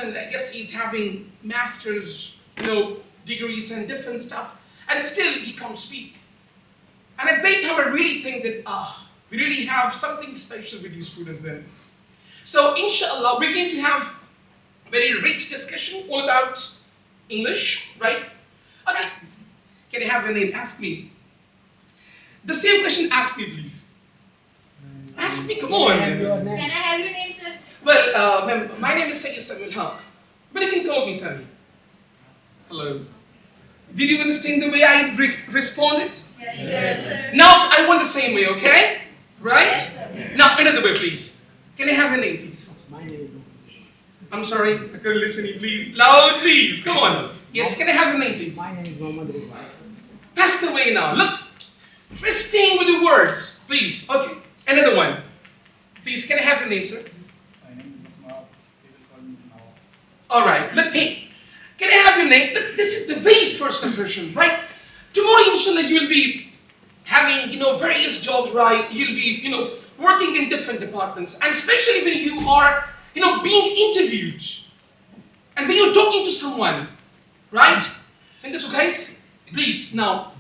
and I guess he's having master's, degrees and different stuff, and still he can't speak. And at that time, I really think that, we really have something special with you students then. So, inshallah, we're going to have very rich discussion all about English, right? Okay, can I have your name? Ask me. The same question, ask me, please. Ask me, come on. Can I have your name, sir? Well, ma'am, my name is Syed Sami-ul-Haq, but you can call me Sami. Hello. Did you understand the way I responded? Yes, sir. Now, I want the same way, okay? Right? Yes, sir. Now, another way, please. Can I have your name, please? My name I'm sorry, I couldn't listen to you, please. Loud, please, come on. Yes, can I have your name, please? My name is Mohammed Rizwan. That's the way now. Look, we're staying with the words, please. Okay, another one. Please, can I have your name, sir? My name is Muhammad. People call me Nawab. All right, look, hey, can I have your name? Look, this is the very first impression, right? Tomorrow, inshallah, you'll be having, various jobs, right? You'll be, working in different departments, and especially when you are, being interviewed, and when you're talking to someone, right? And so, guys, please, now,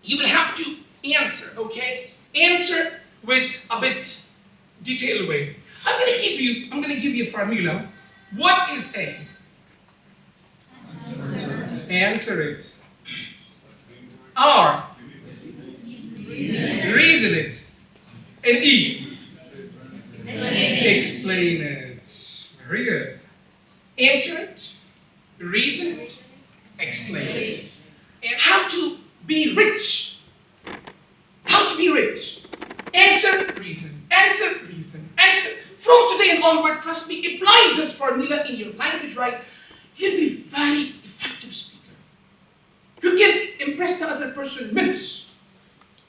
you will have to answer, okay? Answer with a bit detailed way. I'm gonna give you a formula. What is A? Answer it. R. Reason it. And E. Explain it. Very good. Answer it. Reason it. Explain it. And how to be rich. How to be rich. Answer, reason. Answer, reason. Answer. From today and onward, trust me, apply this formula in your language, right? You'll be very effective speaker. You can impress the other person in minutes.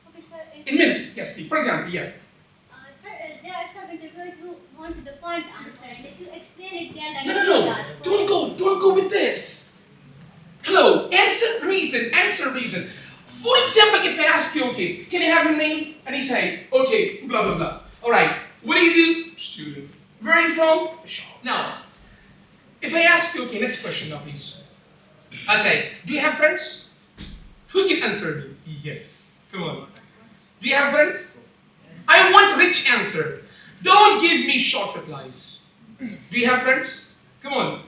Okay, sir. In minutes, yes, please. For example, yeah. Sir, there are some interviewers who want to the point answer, and if you explain it, they are like, No. Don't go with this. Hello, answer, reason, answer, reason. For example, if I ask you, okay, can I have your name? And he say, okay, blah, blah, blah. All right, what do you do? Student. Where are you from? Now, if I ask you, okay, next question now, please. Okay, do you have friends? Who can answer me? Yes. Come on. Do you have friends? I want rich answer. Don't give me short replies. Do you have friends? Come on.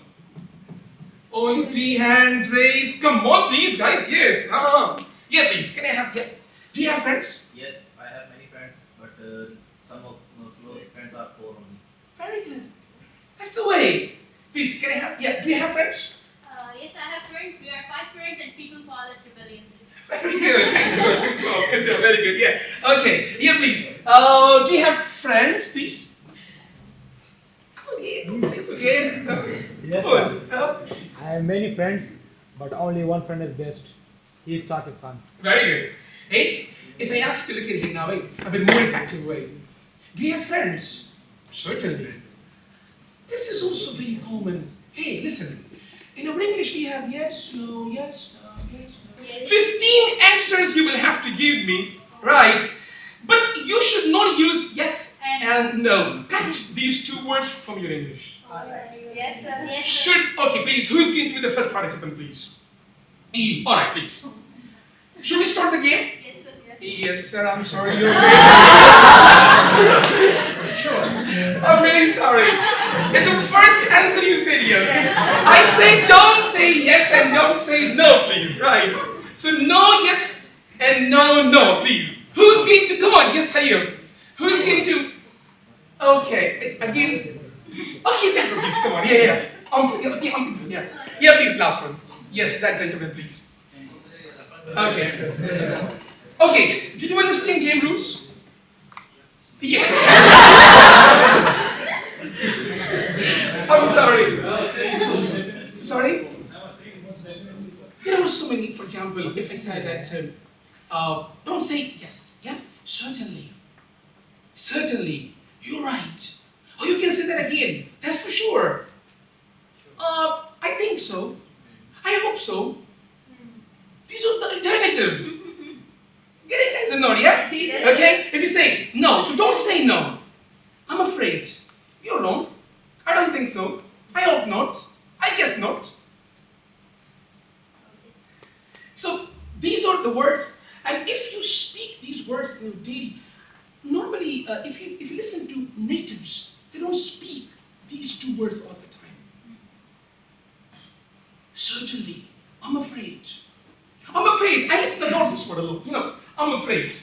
Only 3 hands raised. Come on, please, guys. Yes. Yeah, please. Can I have? Yeah. Do you have friends? Yes, I have many friends, but some of my close friends are 4 only. Very good. That's the way. Please, can I have? Yeah. Do you have friends? Yes, I have friends. We are 5 friends, and people call us rebellions. Very good. Excellent. Good job. Good job. Very good. Yeah. Okay. Yeah, please. Do you have friends, please? Come on, yeah. Don't say it again. Yes, Come on. I have many friends, but only one friend is best. He is Saqib Khan. Very good. Hey, if I ask you, look at him now, a bit more effective way. Do you have friends? Certainly. This is also very common. Hey, listen. In our English, we have yes, no, yes, no, yes, no. Yes. 15 answers you will have to give me, right? But you should not use yes and no. Cut these 2 words from your English. Yes, sir. Yes, sir. Okay, please, who's going to be the first participant, please? E. Alright, please. Should we start the game? Yes, sir. Yes. Yes, sir, I'm sorry. You're Sure. I'm really sorry. In the first answer you said yes. I say don't say yes and don't say no, please. Right. So no, yes, and no, no, please. Who's going to, come on, yes, Hayyo. Who's going to, okay, again. Okay, that one, please, come on. Yeah. Yeah. Yeah, please, last one. Yes, that gentleman, please. Okay. Okay, did you understand game rules? Yeah. I'm sorry. Sorry? There were so many, for example, if I say that, don't say yes, yeah? Certainly. Certainly. You're right. Or you can say that again. That's for sure. I think so. I hope so. These are the alternatives. Get it, guys, or not, yeah? Okay? If you say no, so don't say no. I'm afraid. You're wrong. I don't think so. I hope not. I guess not. So these are the words, and if you speak these words in your daily, normally if you listen to natives, they don't speak these two words all the time. Certainly, I'm afraid. I'm afraid. I listen to not this word alone. I'm afraid.